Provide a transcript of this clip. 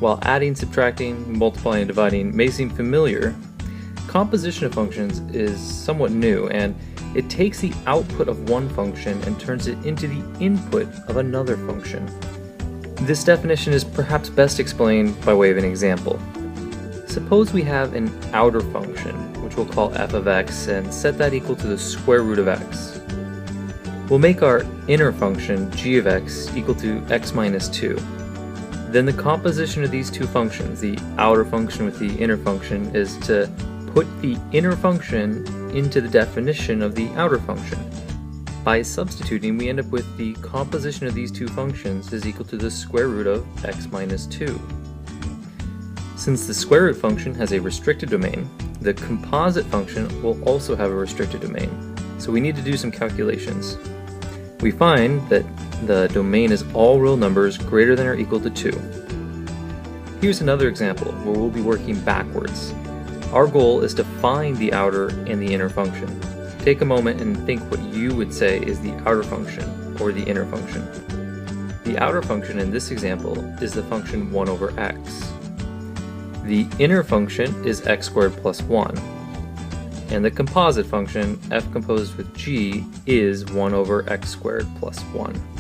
While adding, subtracting, multiplying, and dividing may seem familiar, composition of functions is somewhat new, and it takes the output of one function and turns it into the input of another function. This definition is perhaps best explained by way of an example. Suppose we have an outer function, which we'll call f of x, and set that equal to the square root of x. We'll make our inner function, g of x, equal to x minus 2. Then the composition of these two functions, the outer function with the inner function, is to put the inner function into the definition of the outer function. By substituting, we end up with the composition of these two functions is equal to the square root of x minus 2. Since the square root function has a restricted domain, the composite function will also have a restricted domain. So we need to do some calculations. We find that the domain is all real numbers greater than or equal to 2. Here's another example where we'll be working backwards. Our goal is to find the outer and the inner function. Take a moment and think what you would say is the outer function or the inner function. The outer function in this example is the function 1 over x. The inner function is x squared plus 1. And the composite function, f composed with g, is 1 over x squared plus 1.